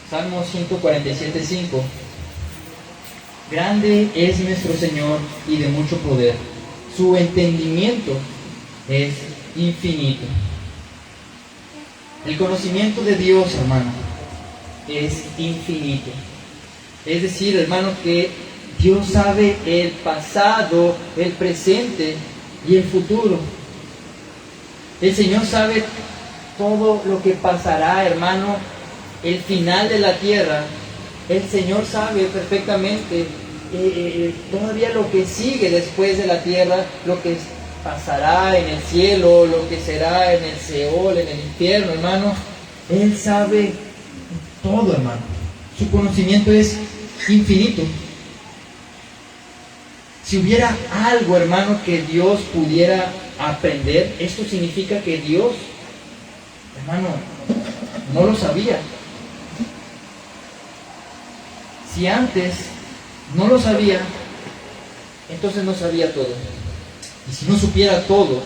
Salmo 147:5. Grande es nuestro Señor y de mucho poder. Su entendimiento es infinito. El conocimiento de Dios, hermano, es infinito. Es decir, hermano, que Dios sabe el pasado, el presente y el futuro. El Señor sabe todo lo que pasará, hermano, el final de la tierra. El Señor sabe perfectamente todavía lo que sigue después de la tierra, lo que pasará en el cielo, lo que será en el Seol, en el infierno, hermano. Él sabe todo, hermano. Su conocimiento es infinito. Si hubiera algo, hermano, que Dios pudiera aprender, esto significa que Dios, hermano, no lo sabía. Si antes no lo sabía, entonces no sabía todo. Y si no supiera todo,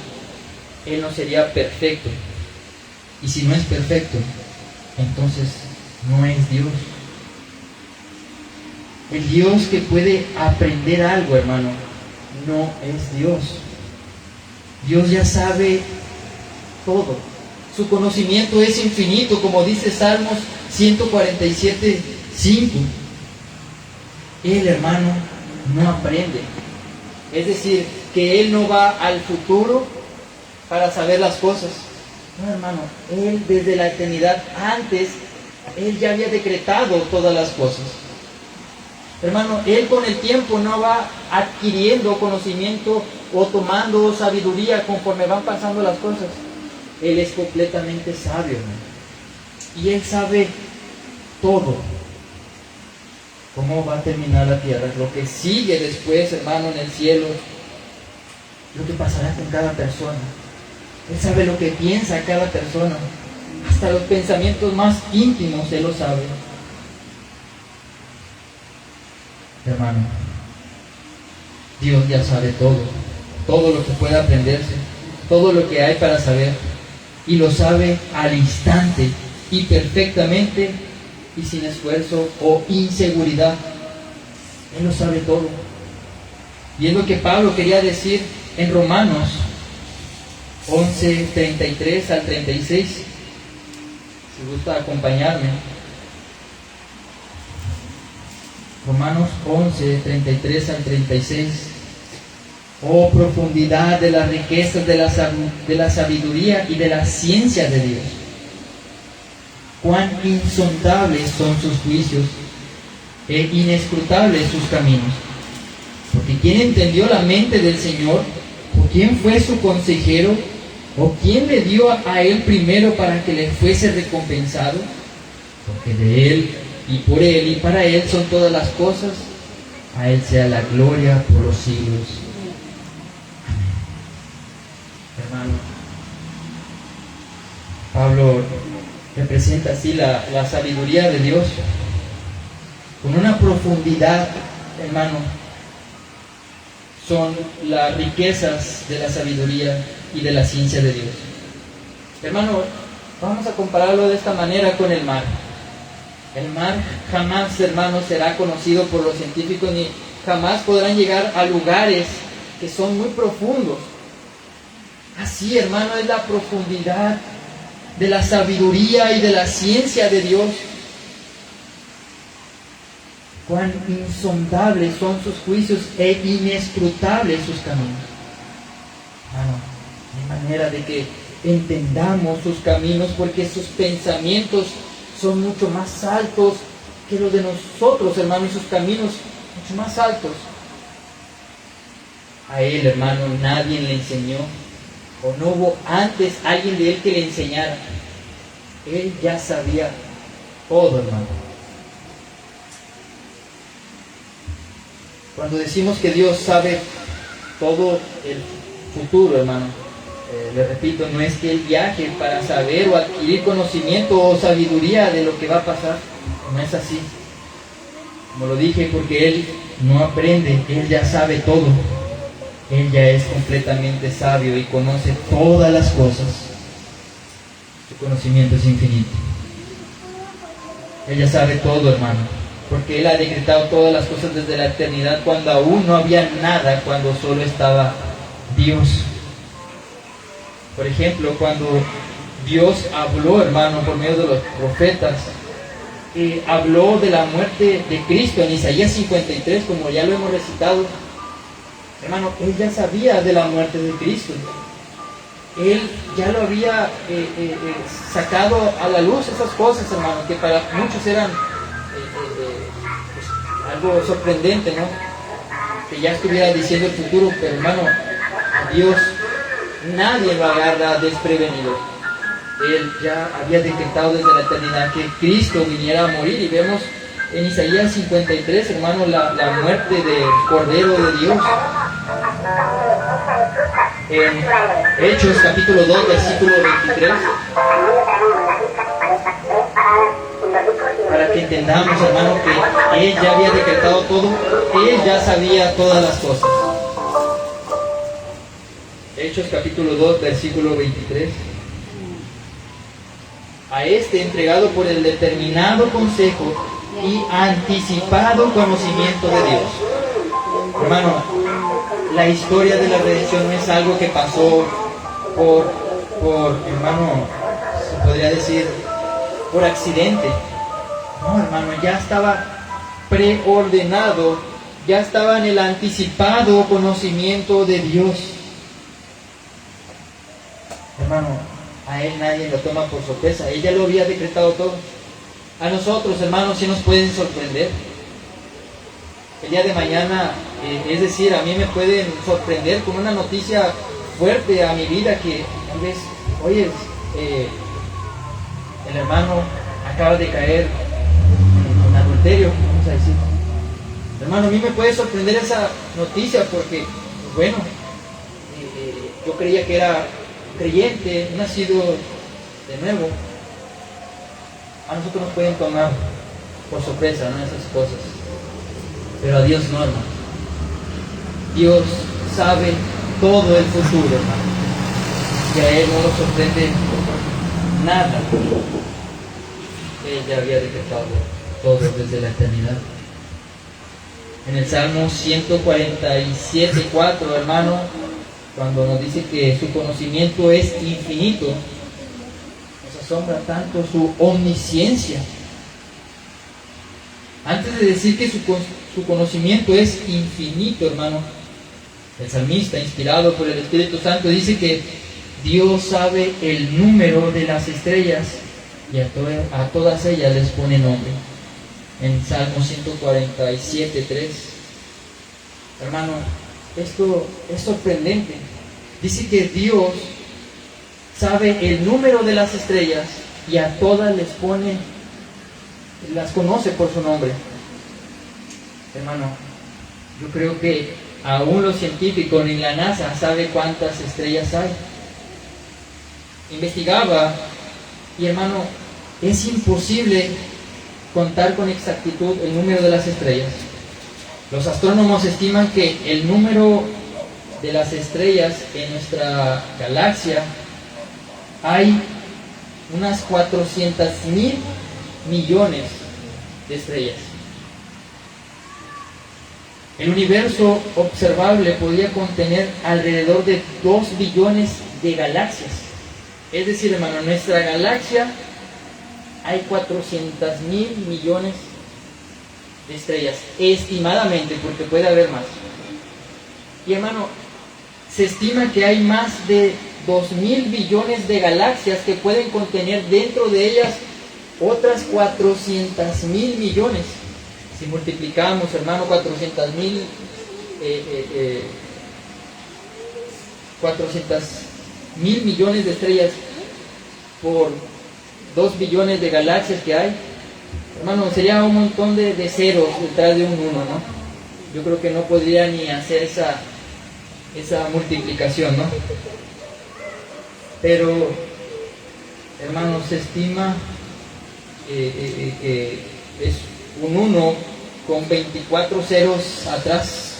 Él no sería perfecto. Y si no es perfecto, entonces no es Dios. El Dios que puede aprender algo, hermano, no es Dios. Dios ya sabe todo. Su conocimiento es infinito, como dice Salmos 147:5. Él, hermano, no aprende. Es decir, que Él no va al futuro para saber las cosas. No, hermano, Él desde la eternidad antes, Él ya había decretado todas las cosas. Hermano, Él con el tiempo no va adquiriendo conocimiento o tomando sabiduría conforme van pasando las cosas. Él es completamente sabio, hermano. Y Él sabe todo. Cómo va a terminar la tierra, lo que sigue después, hermano, en el cielo, lo que pasará con cada persona. Él sabe lo que piensa cada persona, hasta los pensamientos más íntimos Él lo sabe. Hermano, Dios ya sabe todo lo que pueda aprenderse, todo lo que hay para saber, y lo sabe al instante y perfectamente y sin esfuerzo o inseguridad. Él lo sabe todo. Y es lo que Pablo quería decir en Romanos 11:33 al 36. Si gusta acompañarme. Romanos 11:33 al 36. Oh profundidad de las riquezas de la sabiduría y de la ciencia de Dios. Cuán insondables son sus juicios e inescrutables sus caminos. Porque ¿quién entendió la mente del Señor? ¿O quién fue su consejero? ¿O quién le dio a Él primero para que le fuese recompensado? Porque de Él, y por Él, y para Él son todas las cosas. A Él sea la gloria por los siglos. Amén. Hermano, Pablo representa así la sabiduría de Dios con una profundidad, hermano. Son las riquezas de la sabiduría y de la ciencia de Dios. Hermano, vamos a compararlo de esta manera con el mar. El mar jamás, hermano, será conocido por los científicos, ni jamás podrán llegar a lugares que son muy profundos. Así, hermano, es la profundidad de la sabiduría y de la ciencia de Dios. Cuán insondables son sus juicios e inescrutables sus caminos. Hermano, de manera de que entendamos sus caminos, porque sus pensamientos son mucho más altos que los de nosotros, hermano, y sus caminos mucho más altos. A Él, hermano, nadie le enseñó, o no hubo antes alguien de Él que le enseñara. Él ya sabía todo, hermano. Cuando decimos que Dios sabe todo el futuro, hermano, le repito, no es que Él viaje para saber o adquirir conocimiento o sabiduría de lo que va a pasar. No es así. Como lo dije, porque Él no aprende, Él ya sabe todo. Él ya es completamente sabio y conoce todas las cosas. Su conocimiento es infinito. Él ya sabe todo, hermano, porque Él ha decretado todas las cosas desde la eternidad, cuando aún no había nada, cuando solo estaba Dios. Por ejemplo, cuando Dios habló, hermano, por medio de los profetas, habló de la muerte de Cristo en Isaías 53, como ya lo hemos recitado. Hermano, Él ya sabía de la muerte de Cristo. Él ya lo había sacado a la luz, esas cosas, hermano, que para muchos eran pues, algo sorprendente, ¿no? Que ya estuviera diciendo el futuro, pero hermano, a Dios nadie lo agarra desprevenido. Él ya había decretado desde la eternidad que Cristo viniera a morir, y vemos en Isaías 53, hermano, la muerte del Cordero de Dios. En Hechos capítulo 2, versículo 23, para que entendamos, hermano, que Él ya había decretado todo, Él ya sabía todas las cosas. Hechos capítulo 2, versículo 23. A este entregado por el determinado consejo y anticipado conocimiento de Dios. Hermano, la historia de la redención no es algo que pasó por hermano, se podría decir, por accidente. No, hermano, ya estaba preordenado, ya estaba en el anticipado conocimiento de Dios. Hermano, a Él nadie lo toma por sorpresa, Él ya lo había decretado todo. A nosotros, hermanos, sí nos pueden sorprender. El día de mañana, es decir, a mí me pueden sorprender con una noticia fuerte a mi vida, que tal vez, oye, el hermano acaba de caer en adulterio, vamos a decir. Hermano, a mí me puede sorprender esa noticia porque, bueno, yo creía que era creyente, nacido de nuevo. A nosotros nos pueden tomar por sorpresa, ¿no?, esas cosas. Pero a Dios no, hermano. Dios sabe todo el futuro, hermano. Y a Él no lo sorprende nada. Él ya había decretado todo desde la eternidad. En el Salmo 147:4, hermano, cuando nos dice que su conocimiento es infinito, nos asombra tanto su omnisciencia. Antes de decir que su conocimiento es infinito, hermano, el salmista, inspirado por el Espíritu Santo, dice que Dios sabe el número de las estrellas y a todas ellas les pone nombre. En Salmo 147:3. Hermano, esto es sorprendente. Dice que Dios sabe el número de las estrellas y a todas les pone, las conoce por su nombre. Hermano, yo creo que aún los científicos ni la NASA sabe cuántas estrellas hay. Investigaba y, hermano, es imposible contar con exactitud el número de las estrellas. Los astrónomos estiman que el número de las estrellas en nuestra galaxia, hay unas 400,000 millones de estrellas. El universo observable podría contener alrededor de 2 billones de galaxias. Es decir, hermano, en nuestra galaxia hay 400,000 millones de estrellas, estimadamente, porque puede haber más. Y, hermano, se estima que hay más de 2,000 billones de galaxias que pueden contener dentro de ellas otras 400,000 millones. Si multiplicamos, hermano, 400,000 millones de estrellas por 2 billones de galaxias que hay, hermano, sería un montón de ceros detrás de un 1, ¿no? Yo creo que no podría ni hacer esa multiplicación, ¿no? Pero, hermano, se estima que es un 1 con 24 ceros atrás.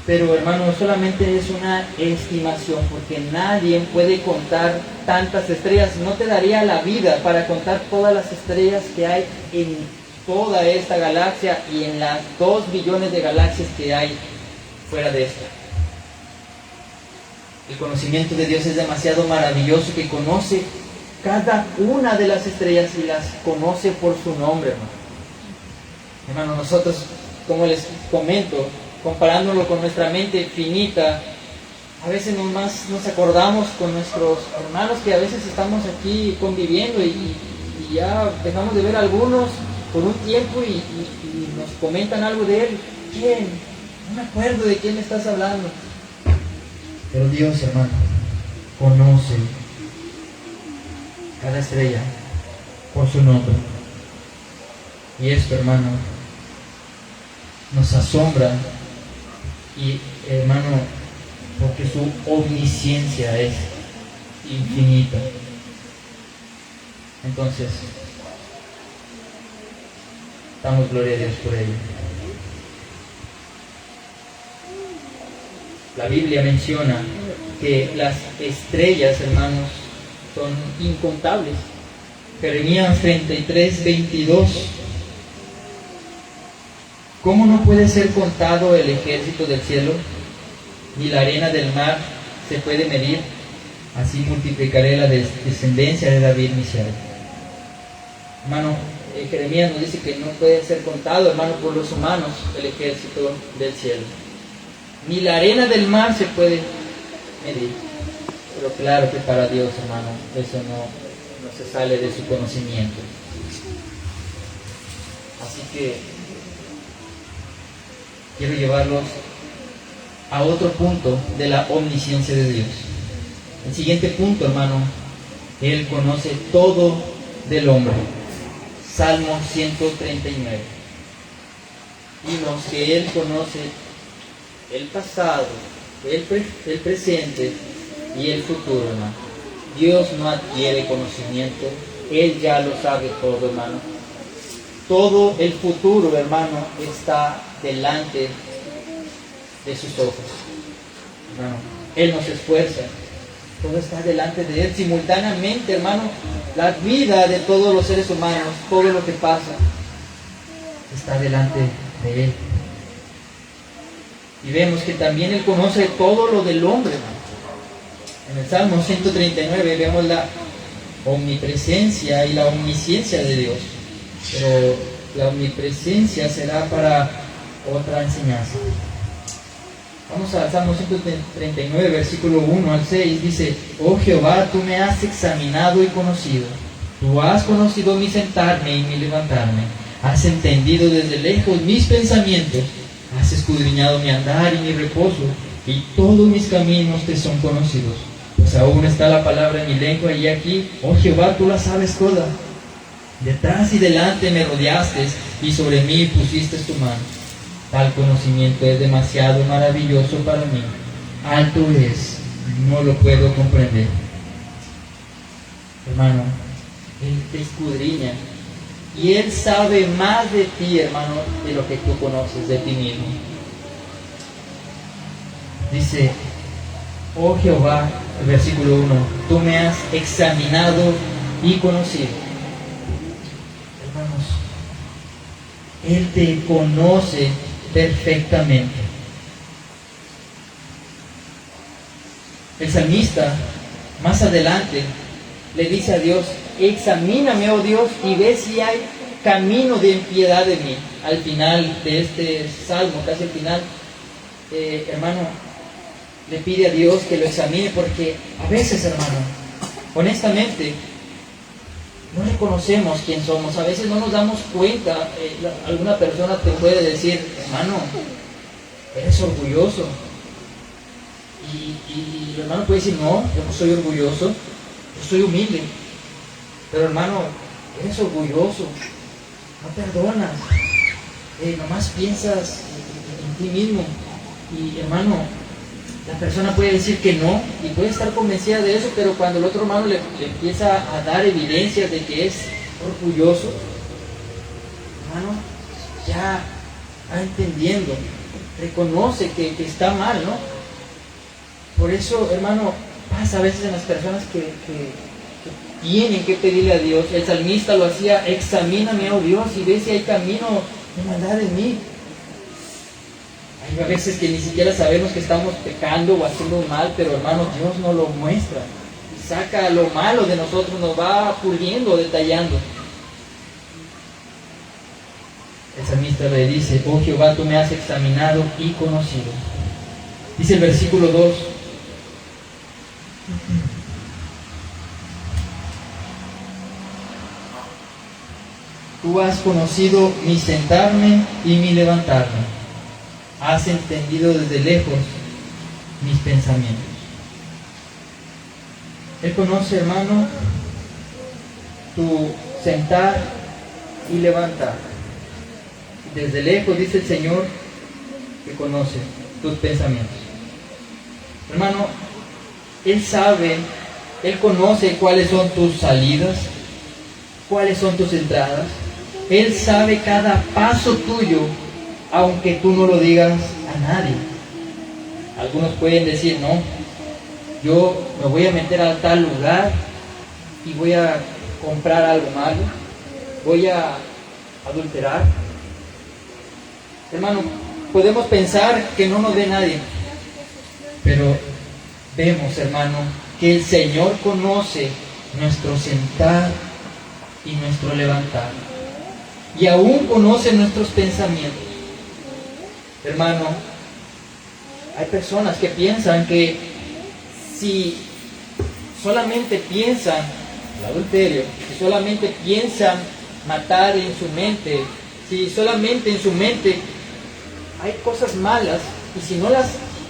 Pero hermano, solamente es una estimación, porque nadie puede contar tantas estrellas. No te daría la vida para contar todas las estrellas que hay en toda esta galaxia y en las 2 billones de galaxias que hay fuera de esta. El conocimiento de Dios es demasiado maravilloso, que conoce cada una de las estrellas y las conoce por su nombre, hermano. Hermano, nosotros, como les comento, comparándolo con nuestra mente finita, a veces nomás nos acordamos con nuestros hermanos que a veces estamos aquí conviviendo y ya dejamos de ver a algunos por un tiempo y nos comentan algo de él. ¿Quién? No me acuerdo de quién me estás hablando. Pero Dios, hermano, conoce cada estrella por su nombre. Y esto, hermano, nos asombra. Y hermano, porque su omnisciencia es infinita. Entonces, damos gloria a Dios por ello. La Biblia menciona que las estrellas, hermanos, son incontables. Jeremías 33:22. ¿Cómo no puede ser contado el ejército del cielo? Ni la arena del mar se puede medir. Así multiplicaré la descendencia de David mi siervo. Hermano, Jeremías nos dice que no puede ser contado, hermano, por los humanos el ejército del cielo. Ni la arena del mar se puede medir. Pero claro que para Dios, hermano, eso no se sale de su conocimiento. Así que quiero llevarlos a otro punto de la omnisciencia de Dios. El siguiente punto, hermano, Él conoce todo del hombre. Salmo 139. Vimos que Él conoce el pasado, el presente y el futuro, hermano. Dios no adquiere conocimiento, Él ya lo sabe todo, hermano. Todo el futuro, hermano, está delante de sus ojos. Hermano, Él nos esfuerza, todo está delante de Él simultáneamente, hermano. La vida de todos los seres humanos, todo lo que pasa, está delante de Él. Y vemos que también Él conoce todo lo del hombre, hermano. En el Salmo 139 vemos la omnipresencia y la omnisciencia de Dios. Pero la omnipresencia será para otra enseñanza. Vamos al Salmo 139, versículo 1 al 6. Dice: Oh Jehová, tú me has examinado y conocido. Tú has conocido mi sentarme y mi levantarme. Has entendido desde lejos mis pensamientos. Has escudriñado mi andar y mi reposo. Y todos mis caminos te son conocidos. Pues aún está la palabra en mi lengua, y aquí, oh Jehová, tú la sabes toda. Detrás y delante me rodeaste, y sobre mí pusiste tu mano. Tal conocimiento es demasiado maravilloso para mí. Alto es, no lo puedo comprender. Hermano, Él te escudriña, y Él sabe más de ti, hermano, de lo que tú conoces de ti mismo. Dice: oh Jehová, el versículo 1, tú me has examinado y conocido. Hermanos, Él te conoce perfectamente. El salmista, más adelante, le dice a Dios: examíname, oh Dios, y ve si hay camino de impiedad en mí. Al final de este salmo, casi al final, hermano, le pide a Dios que lo examine, porque a veces, hermano, honestamente, no reconocemos quién somos. A veces no nos damos cuenta. Alguna persona te puede decir: hermano, eres orgulloso. Y el hermano puede decir: no, yo no soy orgulloso, yo soy humilde. Pero hermano, eres orgulloso, no perdonas, nomás piensas en ti mismo. Y hermano, la persona puede decir que no y puede estar convencida de eso, pero cuando el otro hermano le empieza a dar evidencias de que es orgulloso, hermano, ya va entendiendo reconoce que está mal, ¿no? Por eso, hermano, pasa a veces en las personas que tienen que pedirle a Dios. El salmista lo hacía: examíname, oh Dios, y ve si hay camino de maldad en mí. Hay a veces que ni siquiera sabemos que estamos pecando o haciendo mal, pero hermano, Dios nos lo muestra. Y saca lo malo de nosotros, nos va puliendo, detallando. El salmista le dice: oh Jehová, tú me has examinado y conocido. Dice el versículo 2: tú has conocido mi sentarme y mi levantarme. Has entendido desde lejos mis pensamientos. Él conoce, hermano, tu sentar y levantar. Desde lejos, dice el Señor, que conoce tus pensamientos. Hermano, Él sabe, Él conoce cuáles son tus salidas, cuáles son tus entradas. Él sabe cada paso tuyo, aunque tú no lo digas a nadie. Algunos pueden decir: no, yo me voy a meter a tal lugar y voy a comprar algo malo, voy a adulterar. Hermano, podemos pensar que no nos ve nadie, pero vemos, hermano, que el Señor conoce nuestro sentar y nuestro levantar, y aún conoce nuestros pensamientos. Hermano, hay personas que piensan que si solamente piensan el adulterio, si solamente piensan matar en su mente, si solamente en su mente hay cosas malas, y si no las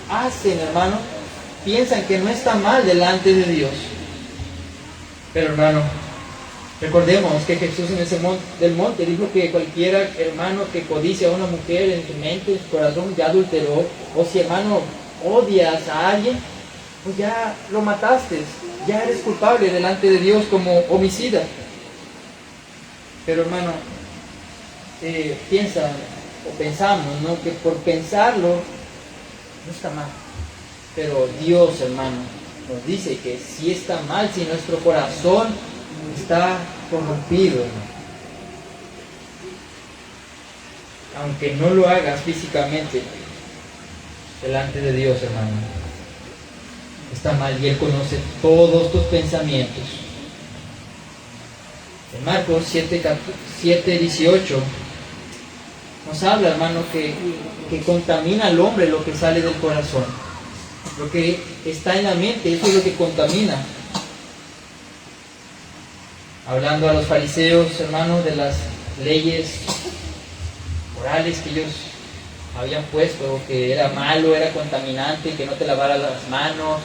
hacen, hermano, piensan que no está mal delante de Dios. Pero, hermano, recordemos que Jesús en ese del monte dijo que cualquiera hermano que codicia a una mujer en su mente, en su corazón, ya adulteró. O si, hermano, odias a alguien, pues ya lo mataste, ya eres culpable delante de Dios como homicida. Pero, hermano, piensa o pensamos, ¿no?, que por pensarlo no está mal. Pero Dios, hermano, nos dice que sí está mal si nuestro corazón está corrompido, hermano. Aunque no lo hagas físicamente delante de Dios, hermano, está mal, y Él conoce todos tus pensamientos. En Marcos 7:18 nos habla, hermano, que contamina al hombre lo que sale del corazón. Lo que está en la mente, eso es lo que contamina. Hablando a los fariseos, hermanos, de las leyes morales que ellos habían puesto, que era malo, era contaminante, que no te lavara las manos,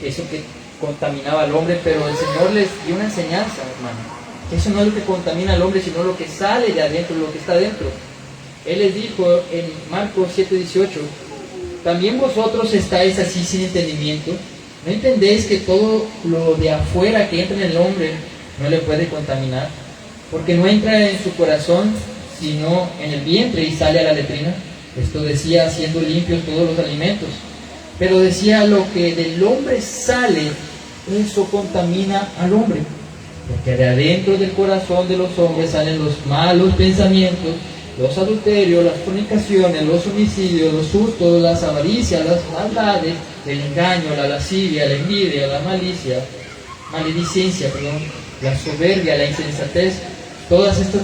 eso que contaminaba al hombre. Pero el Señor les dio una enseñanza, hermano. Eso no es lo que contamina al hombre, sino lo que sale de adentro, lo que está adentro. Él les dijo en Marcos 7:18: ¿también vosotros estáis así sin entendimiento? ¿No entendéis que todo lo de afuera que entra en el hombre no le puede contaminar? Porque no entra en su corazón, sino en el vientre, y sale a la letrina. Esto decía haciendo limpios todos los alimentos. Pero decía: lo que del hombre sale, eso contamina al hombre. Porque de adentro del corazón de los hombres salen los malos pensamientos, los adulterios, las fornicaciones, los homicidios, los hurtos, las avaricias, las maldades, el engaño, la lascivia, la envidia, la maledicencia, la soberbia, la insensatez. Todas estas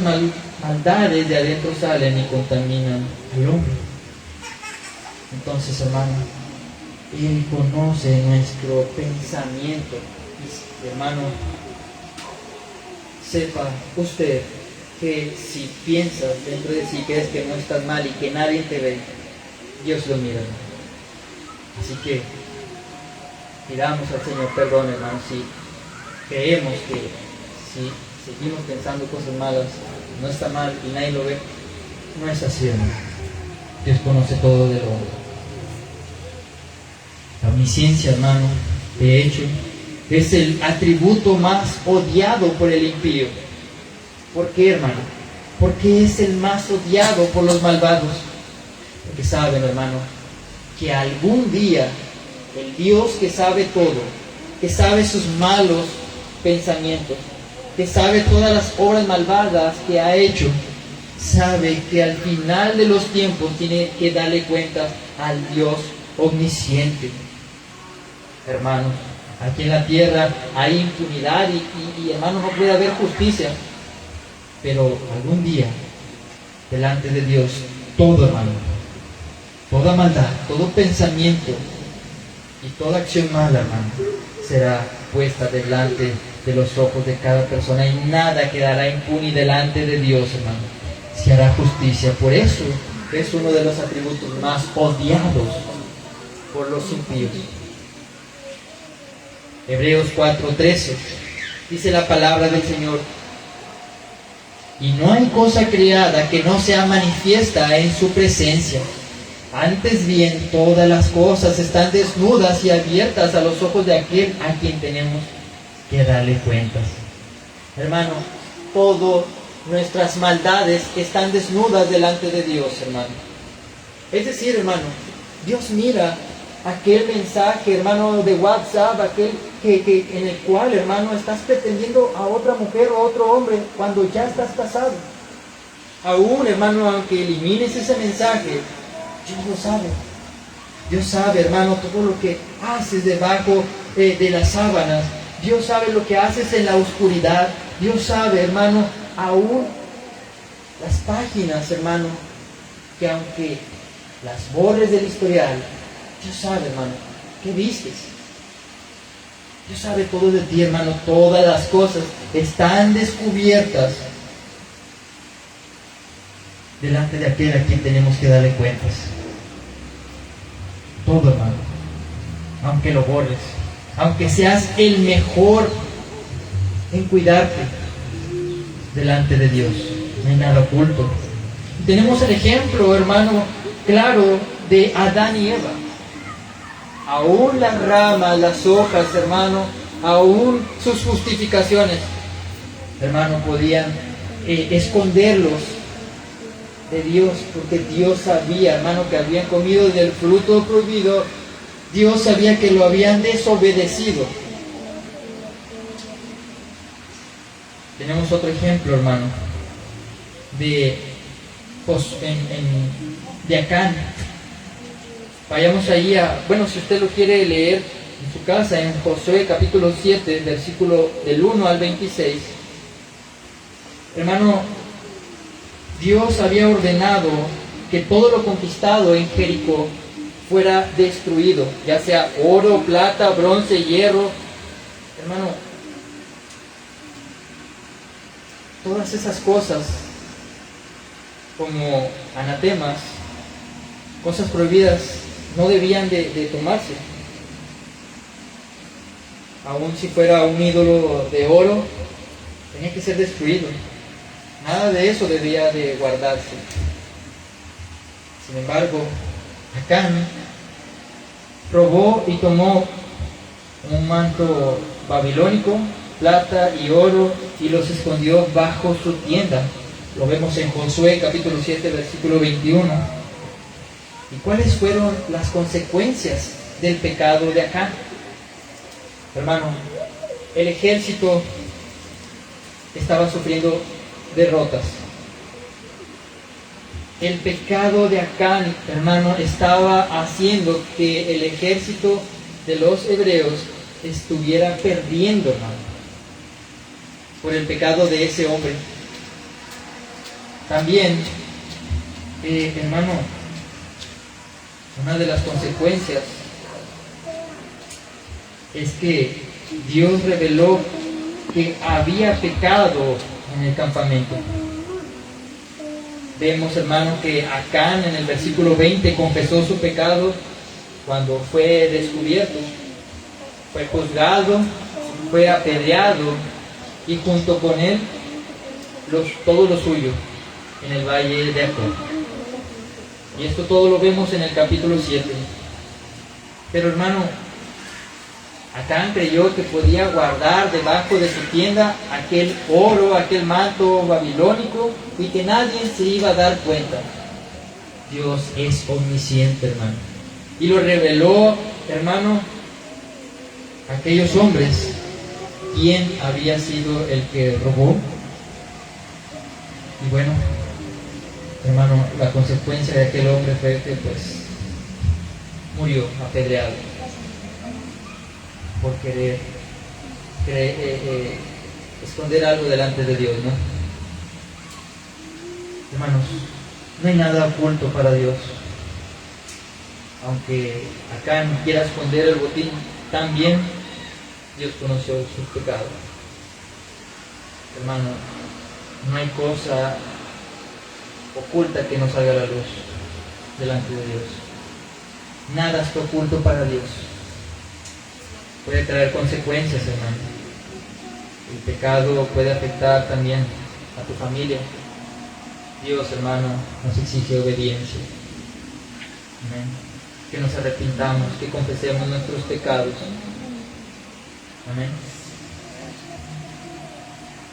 maldades de adentro salen y contaminan al hombre. Entonces, hermano, Él conoce nuestro pensamiento. Y, hermano, sepa usted que si piensas dentro de sí, crees que no estás mal y que nadie te ve, Dios lo mira. Así que pidamos al Señor perdón, hermano, si creemos que si seguimos pensando cosas malas, no está mal y nadie lo ve. No es así, hermano. Dios conoce todo del hombre. La omnisciencia, hermano, de hecho, es el atributo más odiado por el impío. ¿Por qué, hermano? ¿Por qué es el más odiado por los malvados? Porque saben, hermano, que algún día el Dios que sabe todo, que sabe sus malos pensamientos, que sabe todas las obras malvadas que ha hecho, sabe que al final de los tiempos tiene que darle cuentas al Dios omnisciente. Hermanos, aquí en la tierra hay impunidad y hermanos, no puede haber justicia. Pero algún día, delante de Dios, todo, hermano, toda maldad, todo pensamiento y toda acción mala, hermano, será puesta delante de los ojos de cada persona y nada quedará impune delante de Dios, hermano. Se hará justicia. Por eso es uno de los atributos más odiados por los impíos. Hebreos 4:13 dice la palabra del Señor: y no hay cosa creada que no sea manifiesta en su presencia. Antes bien, todas las cosas están desnudas y abiertas a los ojos de aquel a quien tenemos que darle cuentas. Hermano, todas nuestras maldades están desnudas delante de Dios, hermano. Es decir, hermano, Dios mira aquel mensaje, hermano, de WhatsApp, aquel en el cual, hermano, estás pretendiendo a otra mujer o a otro hombre cuando ya estás casado. Aún, hermano, aunque elimines ese mensaje, Dios lo sabe. Dios sabe, hermano, todo lo que haces debajo de las sábanas. Dios sabe lo que haces en la oscuridad. Dios sabe, hermano, aún las páginas, hermano, que aunque las borres del historial, Dios sabe, hermano, qué vistes. Dios sabe todo de ti, hermano. Todas las cosas están descubiertas delante de aquel a quien tenemos que darle cuentas. Todo, hermano. Aunque lo borres, aunque seas el mejor en cuidarte, delante de Dios no hay nada oculto. Tenemos el ejemplo, hermano, claro de Adán y Eva. Aún las ramas, las hojas, hermano, aún sus justificaciones, hermano, podían esconderlos de Dios, porque Dios sabía, hermano, que habían comido del fruto prohibido. Dios sabía que lo habían desobedecido. Tenemos otro ejemplo, hermano, de Acán. Vayamos allí si usted lo quiere leer en su casa, en Josué capítulo 7, versículo del 1 al 26. Hermano, Dios había ordenado que todo lo conquistado en Jericó fuera destruido, ya sea oro, plata, bronce, hierro. Hermano, todas esas cosas como anatemas, cosas prohibidas, no debían de tomarse. Aun si fuera un ídolo de oro, tenía que ser destruido. Nada de eso debía de guardarse. Sin embargo, Acán robó y tomó un manto babilónico, plata y oro, y los escondió bajo su tienda. Lo vemos en Josué capítulo 7, versículo 21. ¿Y cuáles fueron las consecuencias del pecado de Acán? Hermano, el ejército estaba sufriendo derrotas. El pecado de Acán, hermano, estaba haciendo que el ejército de los hebreos estuviera perdiendo, hermano, por el pecado de ese hombre. También, hermano, una de las consecuencias es que Dios reveló que había pecado en el campamento. Vemos, hermano, que Acán en el versículo 20 confesó su pecado cuando fue descubierto. Fue juzgado, fue apedreado y junto con él todo lo suyo en el valle de Acor. Y esto todo lo vemos en el capítulo 7. Pero, hermano, Acán creyó que podía guardar debajo de su tienda aquel oro, aquel manto babilónico, y que nadie se iba a dar cuenta. Dios es omnisciente, hermano. Y lo reveló, hermano, a aquellos hombres. ¿Quién había sido el que robó? Y bueno, hermano, la consecuencia de aquel hombre fue que pues murió apedreado por querer esconder algo delante de Dios, ¿no? Hermanos, no hay nada oculto para Dios. Aunque Acán quiera esconder el botín, también Dios conoció sus pecados. Hermano, no hay cosa oculta que no salga a la luz delante de Dios. Nada está oculto para Dios. Puede traer consecuencias, hermano. El pecado puede afectar también a tu familia. Dios, hermano, nos exige obediencia. Amén. Que nos arrepintamos, que confesemos nuestros pecados. Amén.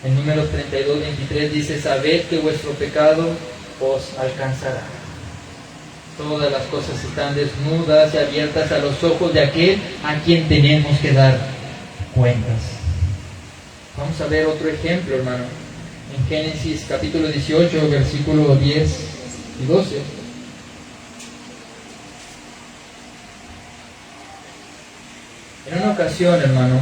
En Números 32:23 dice: sabed que vuestro pecado os alcanzará. Todas las cosas están desnudas y abiertas a los ojos de aquel a quien tenemos que dar cuentas. Vamos a ver otro ejemplo, hermano. En Génesis capítulo 18, versículo 10 y 12. En una ocasión, hermano,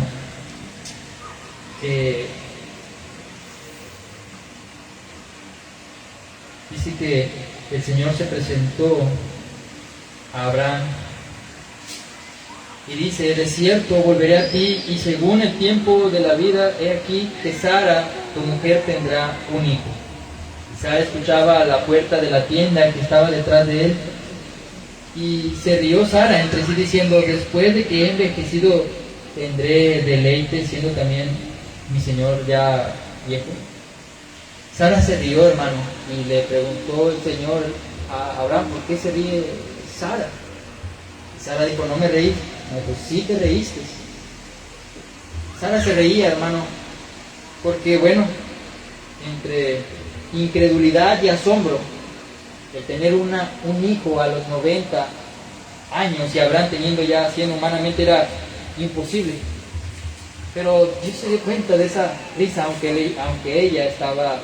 dice que el Señor se presentó a Abraham y dice: de cierto volveré a ti, y según el tiempo de la vida, he aquí que Sara, tu mujer, tendrá un hijo. Y Sara escuchaba a la puerta de la tienda que estaba detrás de él, y se rió Sara entre sí diciendo: después de que he envejecido, tendré deleite, siendo también mi Señor ya viejo. Sara se rió, hermano, y le preguntó el Señor a Abraham: ¿por qué se ríe Sara? Y Sara dijo: no me reí. No, pues sí te reíste. Sara se reía, hermano, porque bueno, entre incredulidad y asombro, el tener un hijo a los 90 años y Abraham teniendo ya 100 humanamente era imposible. Pero Dios se dio cuenta de esa risa, aunque ella estaba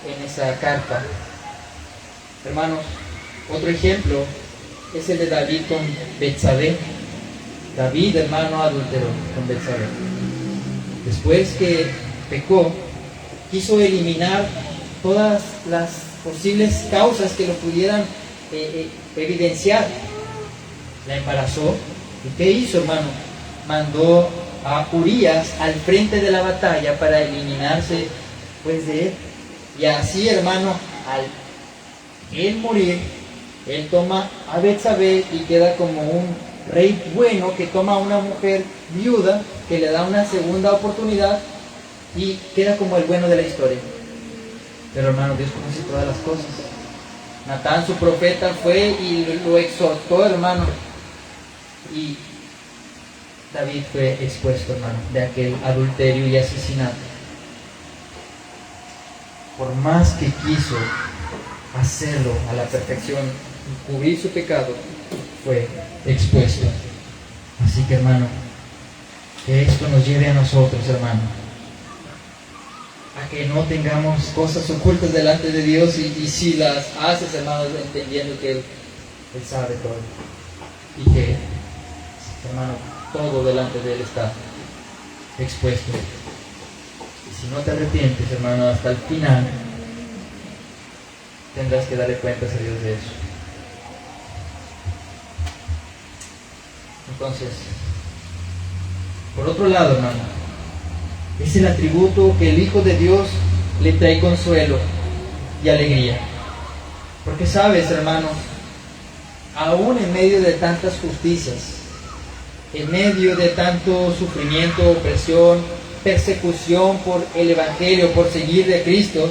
en esa carpa. Hermanos, otro ejemplo es el de David con Betsabé. David, hermano, adulteró con Betsabé. Después que pecó, quiso eliminar todas las posibles causas que lo pudieran evidenciar. La embarazó. ¿Y qué hizo, hermano? Mandó a Urías al frente de la batalla para eliminarse pues de él. Y así, hermano, al él morir, él toma a Betsabé y queda como un rey bueno que toma a una mujer viuda que le da una segunda oportunidad y queda como el bueno de la historia. Pero, hermano, Dios conoce todas las cosas. Natán, su profeta, fue y lo exhortó, hermano, y David fue expuesto, hermano, de aquel adulterio y asesinato. Por más que quiso hacerlo a la perfección, cubrir su pecado, fue expuesto. Así que, hermano, que esto nos lleve a nosotros, hermano, a que no tengamos cosas ocultas delante de Dios, y si las haces, hermano, entendiendo que Él sabe todo, y que, hermano, todo delante de Él está expuesto. Y si no te arrepientes, hermano, hasta el final tendrás que darle cuentas a Dios de eso. Entonces, por otro lado, hermano, es el atributo que el Hijo de Dios le trae consuelo y alegría. Porque sabes, hermano, aún en medio de tantas justicias, en medio de tanto sufrimiento, opresión, persecución por el Evangelio, por seguir de Cristo,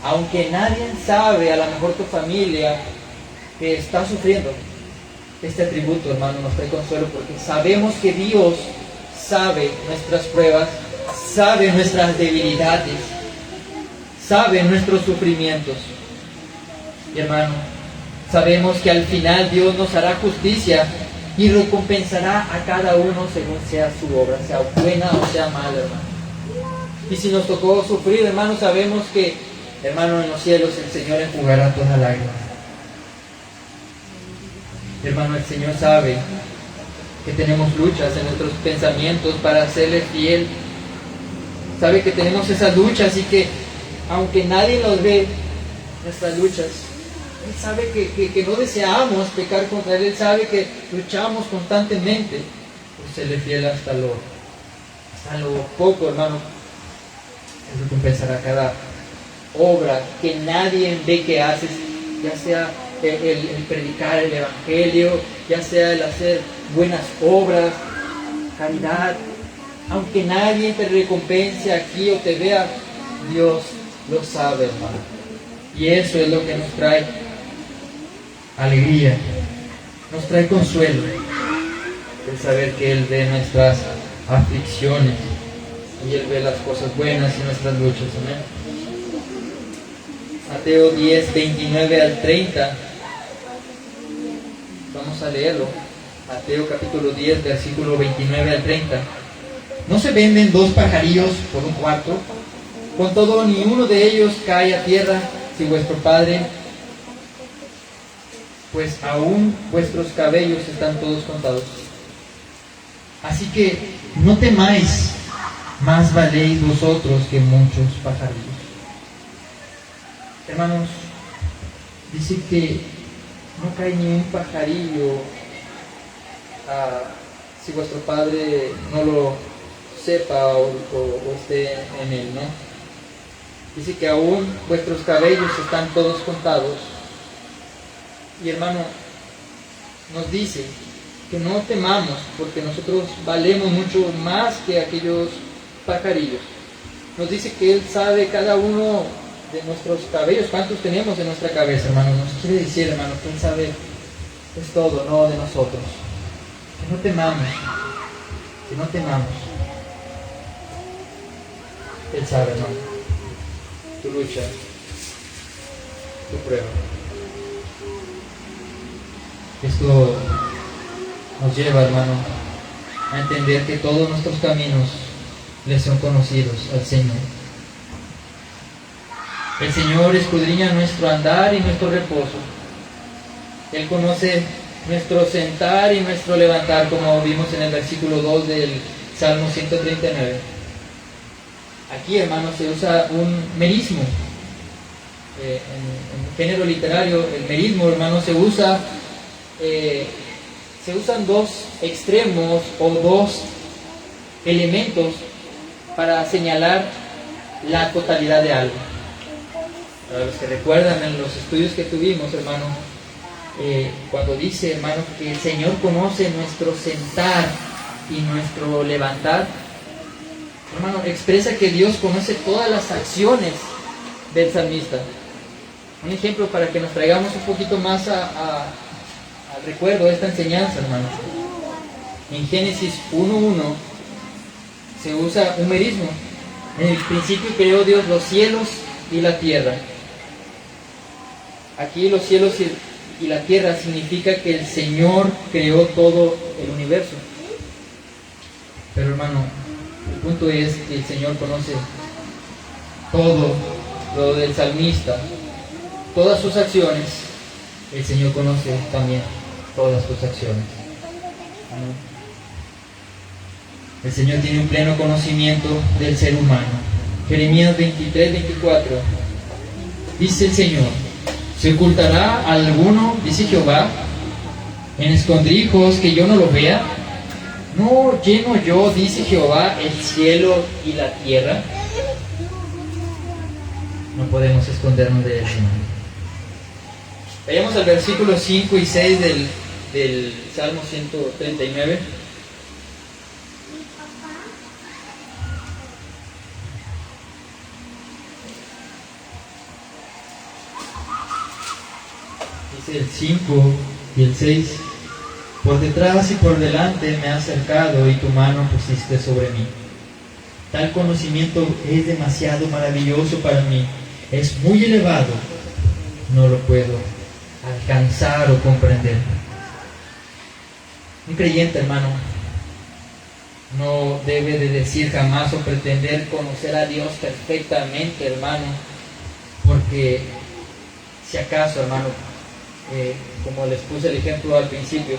aunque nadie sabe, a lo mejor tu familia, que está sufriendo, este atributo, hermano, nos trae consuelo, porque sabemos que Dios sabe nuestras pruebas, sabe nuestras debilidades, sabe nuestros sufrimientos. Y hermano, sabemos que al final Dios nos hará justicia y recompensará a cada uno según sea su obra, sea buena o sea mala, hermano. Y si nos tocó sufrir, hermano, sabemos que, hermano, en los cielos el Señor enjugará toda lágrima. Hermano, el Señor sabe que tenemos luchas en nuestros pensamientos para serle fiel. Sabe que tenemos esas luchas y que, aunque nadie nos ve nuestras luchas, Él sabe que no deseamos pecar contra Él. Él sabe que luchamos constantemente por serle fiel hasta lo poco, hermano. Él recompensará cada obra que nadie ve que haces, ya sea el predicar el Evangelio, ya sea el hacer buenas obras, caridad. Aunque nadie te recompense aquí o te vea, Dios lo sabe, hermano. Y eso es lo que nos trae alegría, nos trae consuelo, el saber que Él ve nuestras aflicciones y Él ve las cosas buenas y nuestras luchas. Amén. Mateo 10, 29 al 30. Vamos a leerlo. Mateo capítulo 10, versículo 29 al 30. ¿No se venden 2 pajarillos por un cuarto? Con todo, ni uno de ellos cae a tierra si vuestro Padre, pues aún vuestros cabellos están todos contados. Así que no temáis, más valéis vosotros que muchos pajarillos. Hermanos, dice que no cae ni un pajarillo si vuestro Padre no lo sepa o esté en él, ¿no? Dice que aún vuestros cabellos están todos contados. Y hermano, nos dice que no temamos, porque nosotros valemos mucho más que aquellos pajarillos. Nos dice que Él sabe cada uno de nuestros cabellos, cuántos tenemos en nuestra cabeza, hermano. Nos quiere decir, hermano, que Él sabe es todo, no de nosotros. Que no temamos, que no temamos. Él sabe, hermano, tu lucha, tu prueba. Esto nos lleva, hermano, a entender que todos nuestros caminos le son conocidos al Señor. El Señor escudriña nuestro andar y nuestro reposo. Él conoce nuestro sentar y nuestro levantar, como vimos en el versículo 2 del Salmo 139. Aquí, hermano, se usa un merismo. En género literario, el merismo, hermano, se usan 2 extremos o 2 elementos para señalar la totalidad de algo. Para los que recuerdan en los estudios que tuvimos, hermano, cuando dice, hermano, que el Señor conoce nuestro sentar y nuestro levantar, hermano, expresa que Dios conoce todas las acciones del salmista. Un ejemplo para que nos traigamos un poquito más al recuerdo de esta enseñanza, hermano. En Génesis 1:1 se usa un merismo. En el principio creó Dios los cielos y la tierra. Aquí los cielos y la tierra significa que el Señor creó todo el universo. Pero, hermano, el punto es que el Señor conoce todo lo del salmista, todas sus acciones. El Señor conoce también todas tus acciones. El Señor tiene un pleno conocimiento del ser humano. Jeremías 23:24 dice el Señor: ¿se ocultará alguno, dice Jehová, en escondrijos que yo no lo vea? ¿No lleno yo, dice Jehová, el cielo y la tierra? No podemos escondernos de Él, hermano. Vayamos al versículo 5 y 6 del Salmo 139. Dice el 5 y el 6. Por detrás y por delante me has cercado y tu mano pusiste sobre mí. Tal conocimiento es demasiado maravilloso para mí. Es muy elevado. No lo puedo alcanzar o comprender. Un creyente, hermano, no debe de decir jamás o pretender conocer a Dios perfectamente, hermano, porque si acaso, hermano, como les puse el ejemplo al principio,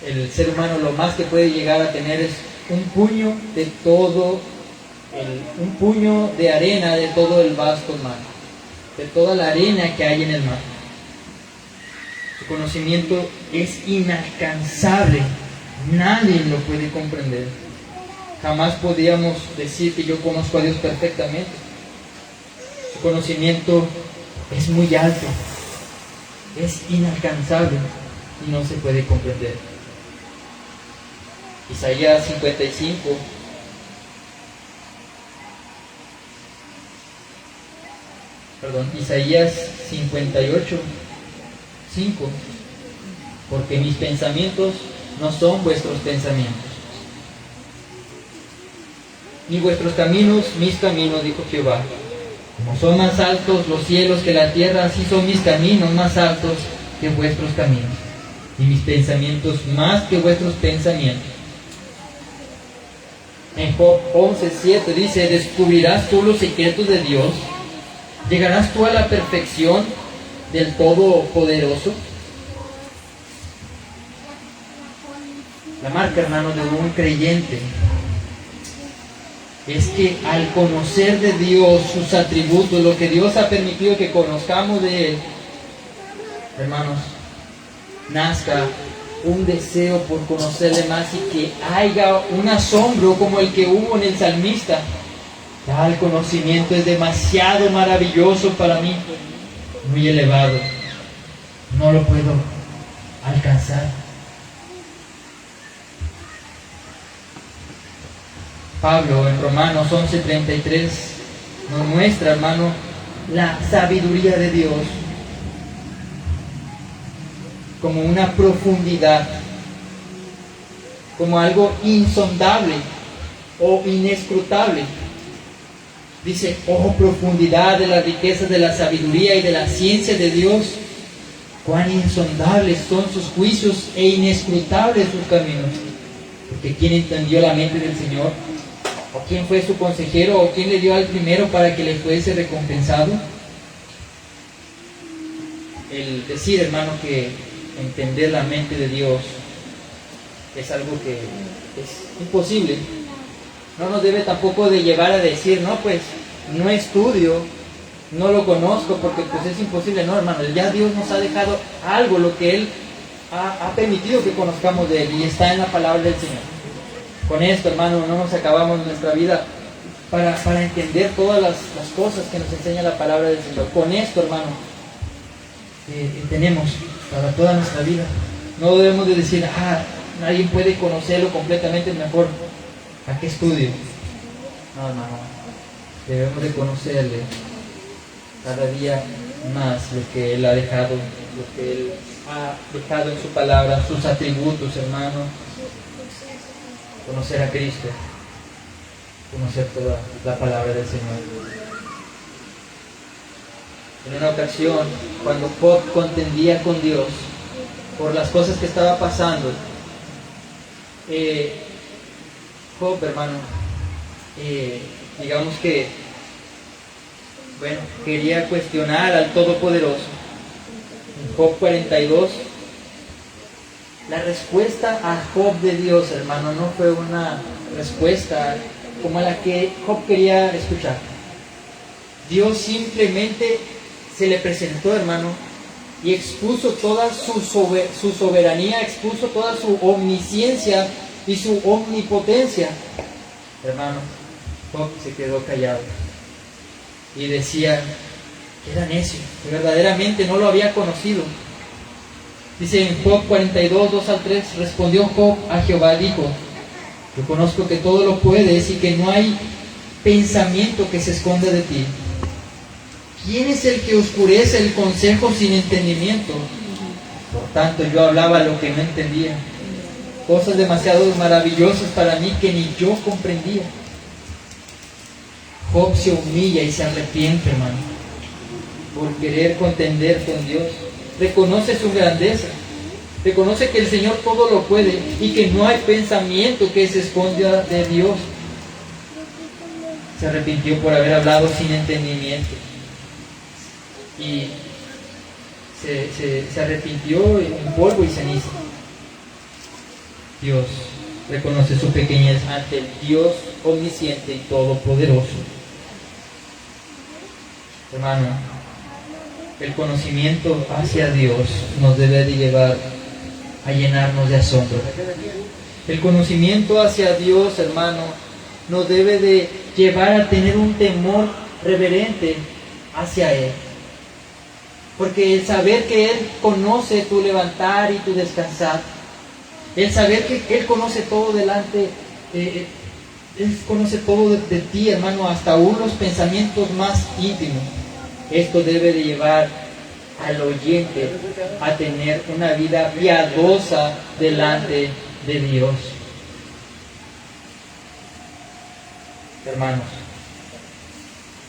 el ser humano lo más que puede llegar a tener es un puño de todo, un puño de arena de todo el vasto mar, de toda la arena que hay en el mar. Su conocimiento es inalcanzable, nadie lo puede comprender. Jamás podríamos decir que yo conozco a Dios perfectamente. Su conocimiento es muy alto, es inalcanzable y no se puede comprender. Isaías 55, Isaías 58, 5, porque mis pensamientos no son vuestros pensamientos, ni vuestros caminos mis caminos, dijo Jehová. Como son más altos los cielos que la tierra, así son mis caminos más altos que vuestros caminos, y mis pensamientos más que vuestros pensamientos. En Job 11:7 dice: ¿descubrirás tú los secretos de Dios? ¿Llegarás tú a la perfección del Todopoderoso? La marca, hermano, de un creyente es que al conocer de Dios sus atributos, lo que Dios ha permitido que conozcamos de Él, hermanos, nazca un deseo por conocerle más y que haya un asombro como el que hubo en el salmista. Tal conocimiento es demasiado maravilloso para mí, muy elevado, no lo puedo alcanzar. Pablo en Romanos 11:33 nos muestra, hermano, la sabiduría de Dios como una profundidad, como algo insondable o inescrutable. Dice: oh profundidad de las riquezas de la sabiduría y de la ciencia de Dios, cuán insondables son sus juicios e inescrutables sus caminos. Porque ¿quién entendió la mente del Señor? ¿O quién fue su consejero? ¿O quién le dio al primero para que le fuese recompensado? El decir, hermano, que entender la mente de Dios es algo que es imposible. No nos debe tampoco de llevar a decir: no, pues no estudio, no lo conozco porque pues es imposible. No, hermano, ya Dios nos ha dejado algo, lo que Él ha permitido que conozcamos de Él, y está en la palabra del Señor. Con esto, hermano, no nos acabamos nuestra vida para entender todas las cosas que nos enseña la palabra del Señor. Con esto, hermano, tenemos para toda nuestra vida. No debemos de decir: nadie puede conocerlo completamente, mejor ¿a qué estudio? No, hermano, debemos de conocerle cada día más lo que Él ha dejado, lo que Él ha dejado en su palabra, sus atributos, hermano. Conocer a Cristo, conocer toda la palabra del Señor. En una ocasión, cuando Job contendía con Dios por las cosas que estaba pasando, Job, hermano, digamos que, quería cuestionar al Todopoderoso. En Job 42, la respuesta a Job de Dios, hermano, no fue una respuesta como la que Job quería escuchar. Dios simplemente se le presentó, hermano, y expuso toda su soberanía, expuso toda su omnisciencia y su omnipotencia. Hermano, Job se quedó callado y decía que era necio, que verdaderamente no lo había conocido. Dice en Job 42, 2-3, respondió Job a Jehová, dijo: yo conozco que todo lo puedes y que no hay pensamiento que se esconda de ti. ¿Quién es el que oscurece el consejo sin entendimiento? Por tanto, yo hablaba lo que no entendía, cosas demasiado maravillosas para mí que ni yo comprendía. Job se humilla y se arrepiente, hermano, por querer contender con Dios. Reconoce su grandeza, reconoce que el Señor todo lo puede y que no hay pensamiento que se esconda de Dios. Se arrepintió por haber hablado sin entendimiento y se arrepintió en polvo y ceniza. Dios reconoce su pequeñez ante el Dios omnisciente y todopoderoso. Hermano, el conocimiento hacia Dios nos debe de llevar a llenarnos de asombro. El conocimiento hacia Dios, hermano, nos debe de llevar a tener un temor reverente hacia Él. Porque el saber que Él conoce tu levantar y tu descansar, el saber que Él conoce todo delante, Él conoce todo de ti, hermano, hasta aún los pensamientos más íntimos. Esto debe de llevar al oyente a tener una vida piadosa delante de Dios. Hermanos,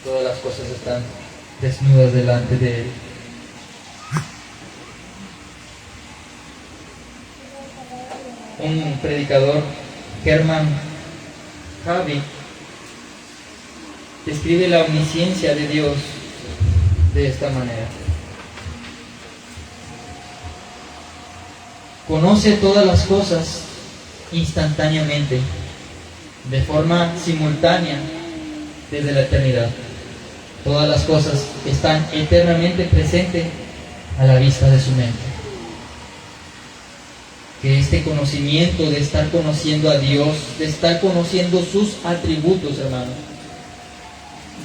todas las cosas están desnudas delante de Él. Un predicador, Herman Javi, describe la omnisciencia de Dios de esta manera: conoce todas las cosas instantáneamente, de forma simultánea, desde la eternidad. Todas las cosas están eternamente presentes a la vista de su mente. Que este conocimiento de estar conociendo a Dios, de estar conociendo sus atributos, hermanos,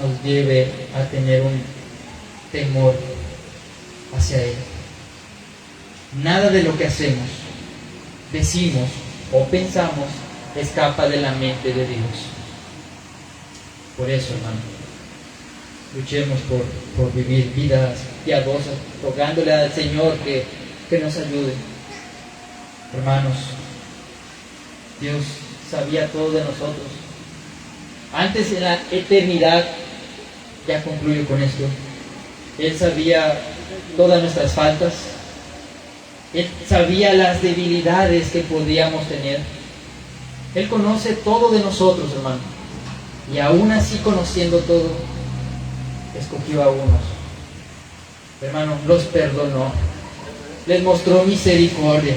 nos lleve a tener un temor hacia Él. Nada de lo que hacemos, decimos o pensamos escapa de la mente de Dios. Por eso, hermano, luchemos por vivir vidas piadosas, rogándole al Señor que nos ayude. Hermanos, Dios sabía todo de nosotros. Antes de la eternidad, ya concluyo con esto, Él sabía todas nuestras faltas, Él sabía las debilidades que podíamos tener. Él conoce todo de nosotros, hermano. Y aún así, conociendo todo, escogió a unos. Hermano, los perdonó, les mostró misericordia.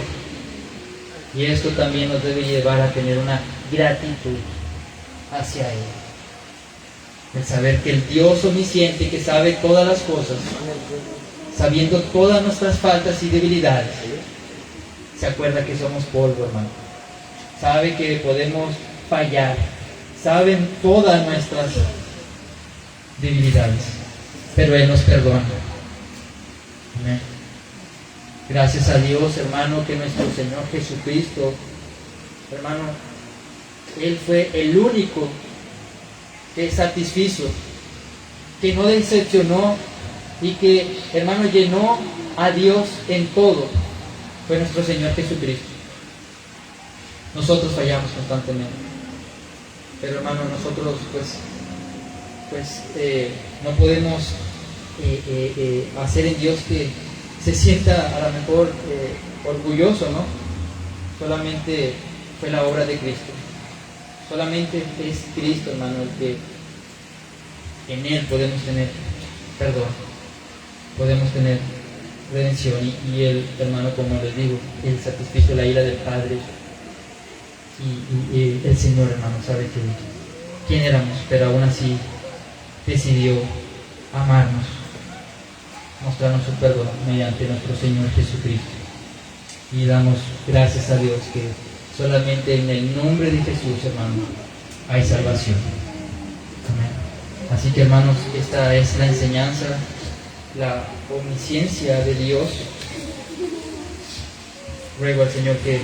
Y esto también nos debe llevar a tener una gratitud hacia Él. El saber que el Dios omnisciente, que sabe todas las cosas, sabiendo todas nuestras faltas y debilidades, se acuerda que somos polvo, hermano. Sabe que podemos fallar. Saben todas nuestras debilidades. Pero Él nos perdona. Amén. Gracias a Dios, hermano, que nuestro Señor Jesucristo, hermano, Él fue el único que satisfizo, que no decepcionó y que, hermano, llenó a Dios en todo. Fue nuestro Señor Jesucristo. Nosotros fallamos constantemente, pero, hermano, nosotros no podemos hacer en Dios que se sienta a lo mejor orgulloso, ¿no? Solamente fue la obra de Cristo. Solamente es Cristo, hermano, el que en Él podemos tener perdón, podemos tener redención. Y Él, hermano, como les digo, Él satisfizo la ira del Padre. Y el Señor, hermano, sabe quién éramos, pero aún así decidió amarnos, mostrarnos su perdón mediante nuestro Señor Jesucristo. Y damos gracias a Dios que solamente en el nombre de Jesús, hermano, hay salvación. Amén. Así que, hermanos, esta es la enseñanza, la omnisciencia de Dios. Ruego al Señor que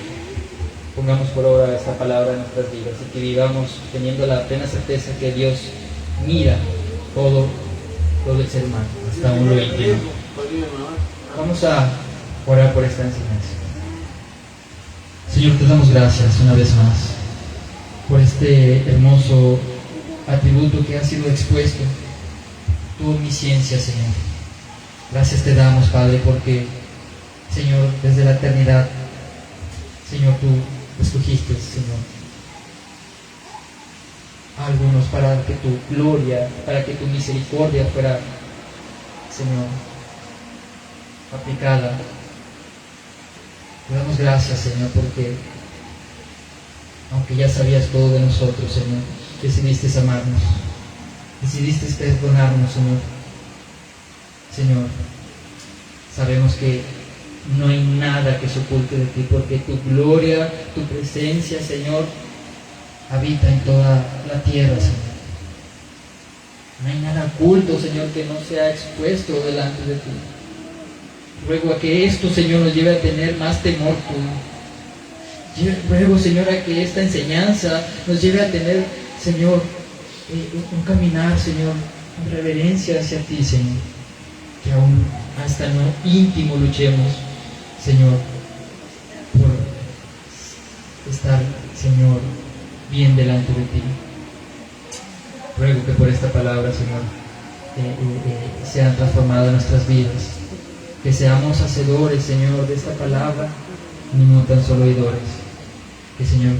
pongamos por obra esta palabra en nuestras vidas y que vivamos teniendo la plena certeza que Dios mira todo el ser humano, hasta aún lo íntimo. Vamos a orar por esta enseñanza. Señor, te damos gracias una vez más por este hermoso atributo que ha sido expuesto, tu omnisciencia, Señor. Gracias te damos, Padre, porque, Señor, desde la eternidad, Señor, tú escogiste, Señor, a algunos para que tu gloria, para que tu misericordia fuera, Señor, aplicada. Te damos gracias, Señor, porque aunque ya sabías todo de nosotros, Señor, decidiste amarnos, decidiste perdonarnos, Señor. Señor, sabemos que no hay nada que se oculte de ti, porque tu gloria, tu presencia, Señor, habita en toda la tierra, Señor. No hay nada oculto, Señor, que no sea expuesto delante de ti. Ruego a que esto, Señor, nos lleve a tener más temor tuyo. Ruego, Señor, a que esta enseñanza nos lleve a tener, Señor, un caminar, Señor, en reverencia hacia ti, Señor. Que aún hasta en lo íntimo luchemos, Señor, por estar, Señor, bien delante de ti. Ruego que por esta palabra, Señor, sean transformadas nuestras vidas. Que seamos hacedores, Señor, de esta palabra, y no tan solo oidores. Que, Señor,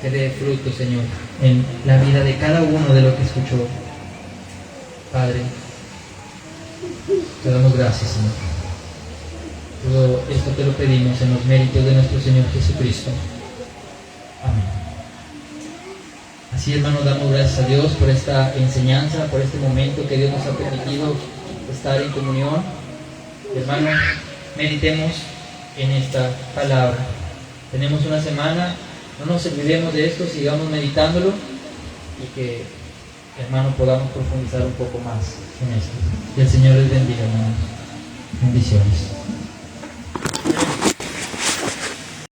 que dé fruto, Señor, en la vida de cada uno de lo que escuchó. Padre, te damos gracias, Señor. Todo esto te lo pedimos en los méritos de nuestro Señor Jesucristo. Amén. Así, hermanos, damos gracias a Dios por esta enseñanza, por este momento que Dios nos ha permitido estar en comunión. Hermanos, meditemos en esta palabra. Tenemos una semana, no nos olvidemos de esto, sigamos meditándolo y que, hermanos, podamos profundizar un poco más en esto. Que el Señor les bendiga, hermanos. Bendiciones.